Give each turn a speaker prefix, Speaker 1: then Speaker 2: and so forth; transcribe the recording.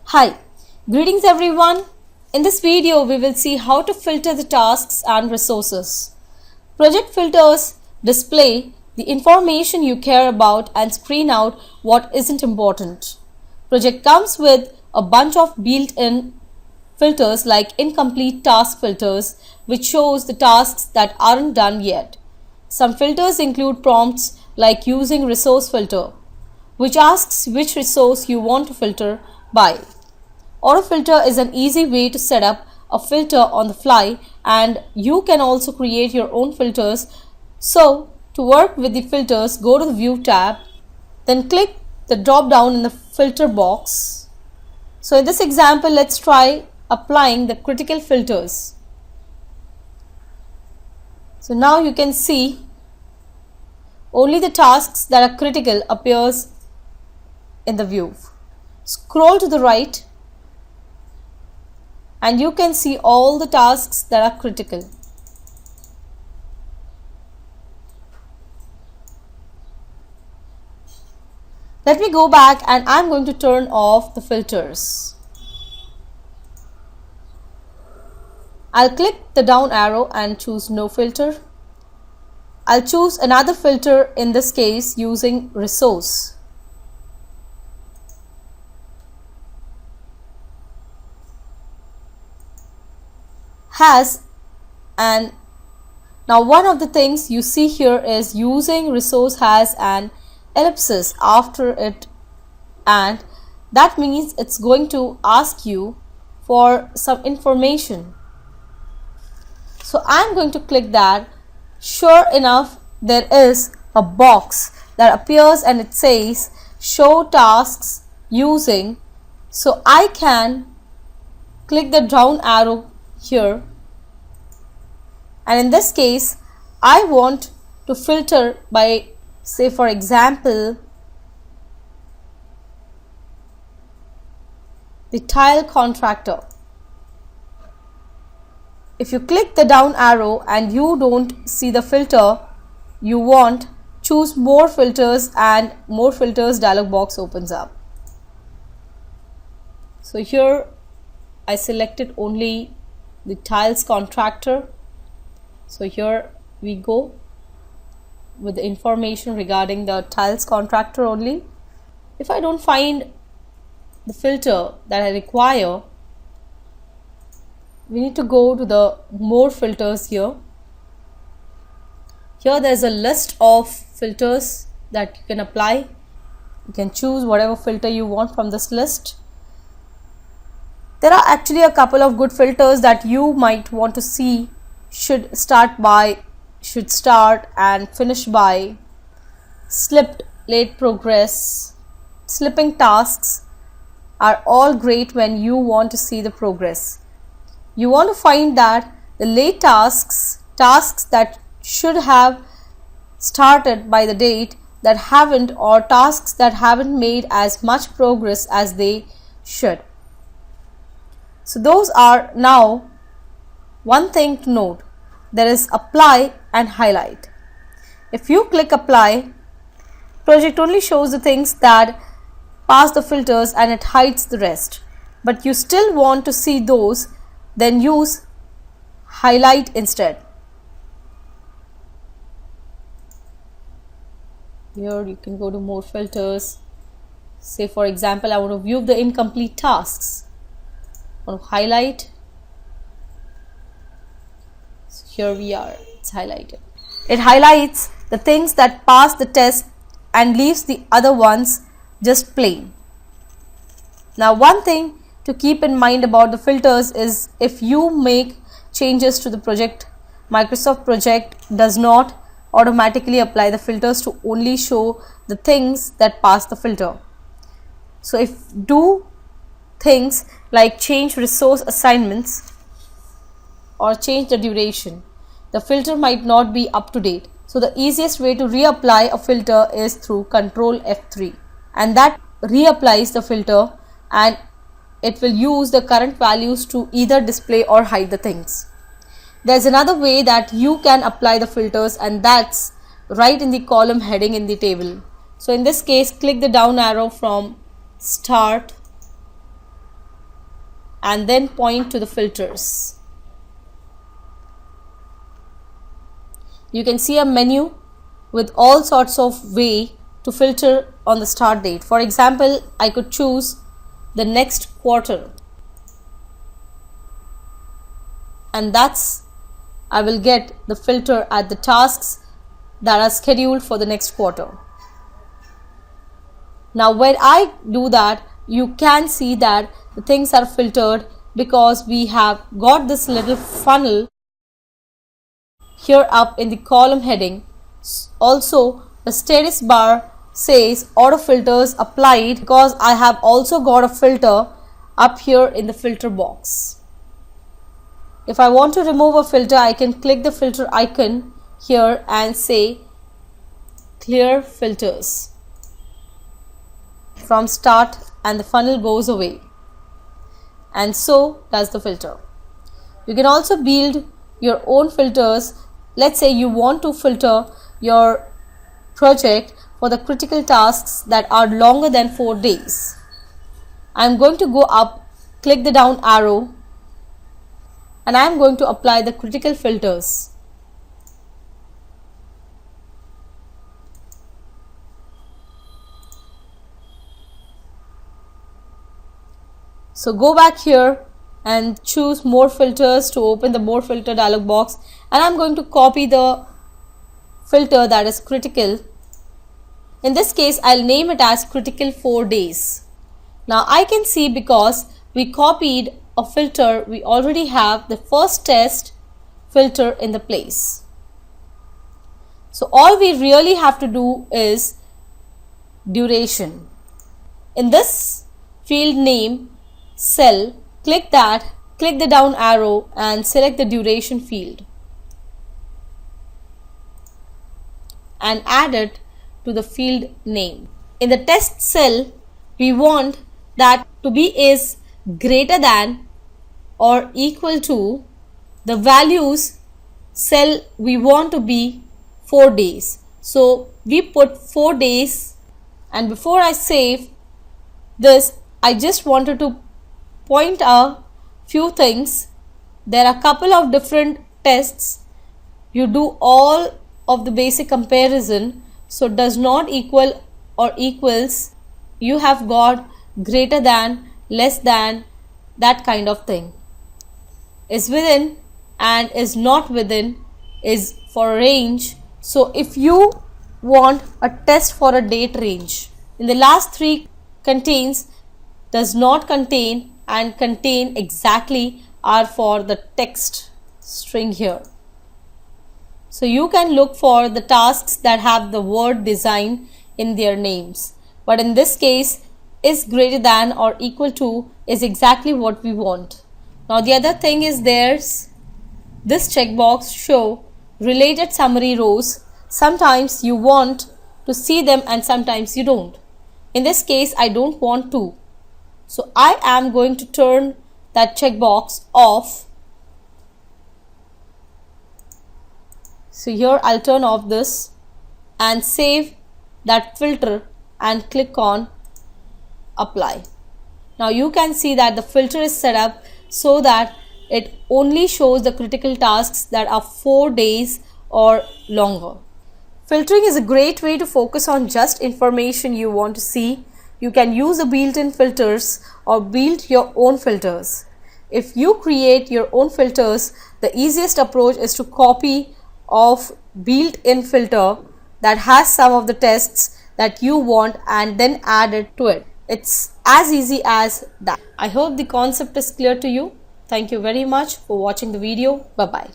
Speaker 1: Hi, greetings everyone. In this video, we will see how to filter the tasks and resources. Project filters display the information you care about and screen out what isn't important. Project comes with a bunch of built-in filters like incomplete task filters, which shows the tasks that aren't done yet. Some filters include prompts like using resource filter, which asks which resource you want to filter by. Autofilter is an easy way to set up a filter on the fly, and you can also create your own filters. So, to work with the filters, go to the View tab, then click the drop down in the filter box. So, in this example, let's try applying the critical filters. So, now you can see only the tasks that are critical appears in the view. Scroll to the right and you can see all the tasks that are critical. Let me go back and I'm going to turn off the filters. I'll click the down arrow and choose no filter. I'll choose another filter, in this case using resource. Has, and now one of the things you see here is using resource has an ellipsis after it, and that means it's going to ask you for some information. So I'm going to click that. Sure enough, there is a box that appears and it says show tasks using. So I can click the down arrow here, and in this case I want to filter by, say for example, the tile contractor. If you click the down arrow and you don't see the filter you want, choose more filters and more filters dialog box opens up. So here I selected only the tiles contractor. So here we go with the information regarding the tiles contractor only. If I don't find the filter that I require, we need to go to the more filters here. Here there is a list of filters that you can apply. You can choose whatever filter you want from this list. There are actually a couple of good filters that you might want to see. Should start by, should start and finish by, slipped, late progress, slipping tasks are all great when you want to see the progress. You want to find that the late tasks that should have started by the date that haven't, or tasks that haven't made as much progress as they should. So those are now one thing to note. There is apply and highlight. If you click apply, project only shows the things that pass the filters and it hides the rest. But you still want to see those, then use highlight instead. Here you can go to more filters. Say for example, I want to view the incomplete tasks. I want to highlight. So here we are, it's highlighted. It highlights the things that pass the test and leaves the other ones just plain. Now one thing to keep in mind about the filters is if you make changes to the project, Microsoft Project does not automatically apply the filters to only show the things that pass the filter. So if do things like change resource assignments or change the duration, the filter might not be up to date. So the easiest way to reapply a filter is through Ctrl F3, and that reapplies the filter and it will use the current values to either display or hide the things. There's another way that you can apply the filters, and that's right in the column heading in the table. So in this case, click the down arrow from start and then point to the filters. You can see a menu with all sorts of way to filter on the start date. For example, I could choose the next quarter, and I will get the filter at the tasks that are scheduled for the next quarter. Now when I do that, you can see that the things are filtered because we have got this little funnel here up in the column heading. Also, the status bar says auto filters applied because I have also got a filter up here in the filter box. If I want to remove a filter, I can click the filter icon here and say clear filters from start, and the funnel goes away, and so does the filter. You can also build your own filters. Let's say you want to filter your project for the critical tasks that are longer than 4 days. I'm going to go up, click the down arrow, and I'm going to apply the critical filters. So go back here and choose more filters to open the more filter dialog box, and I'm going to copy the filter that is critical. In this case, I'll name it as critical 4 days. Now I can see because we copied a filter, we already have the first test filter in the place. So all we really have to do is duration. In this field name cell, click that, click the down arrow and select the duration field and add it to the field name. In the test cell, we want that to be is greater than or equal to the values cell we want to be 4 days. So we put 4 days, and before I save this, I just wanted to point a few things. There are a couple of different tests. You do all of the basic comparison, so does not equal or equals, you have got greater than, less than, that kind of thing. Is within and is not within is for range. So if you want a test for a date range, in the last 3 contains, does not contain, and contain exactly are for the text string here. So you can look for the tasks that have the word design in their names, but in this case is greater than or equal to is exactly what we want. Now the other thing is there's this checkbox show related summary rows. Sometimes you want to see them and sometimes you don't. In this case I don't want to. So I am going to turn that checkbox off. So here I'll turn off this and save that filter and click on apply. Now you can see that the filter is set up so that it only shows the critical tasks that are 4 days or longer. Filtering is a great way to focus on just information you want to see. You can use the built-in filters or build your own filters. If you create your own filters, the easiest approach is to copy of built-in filter that has some of the tests that you want and then add it to it. It's as easy as that. I hope the concept is clear to you. Thank you very much for watching the video. Bye-bye.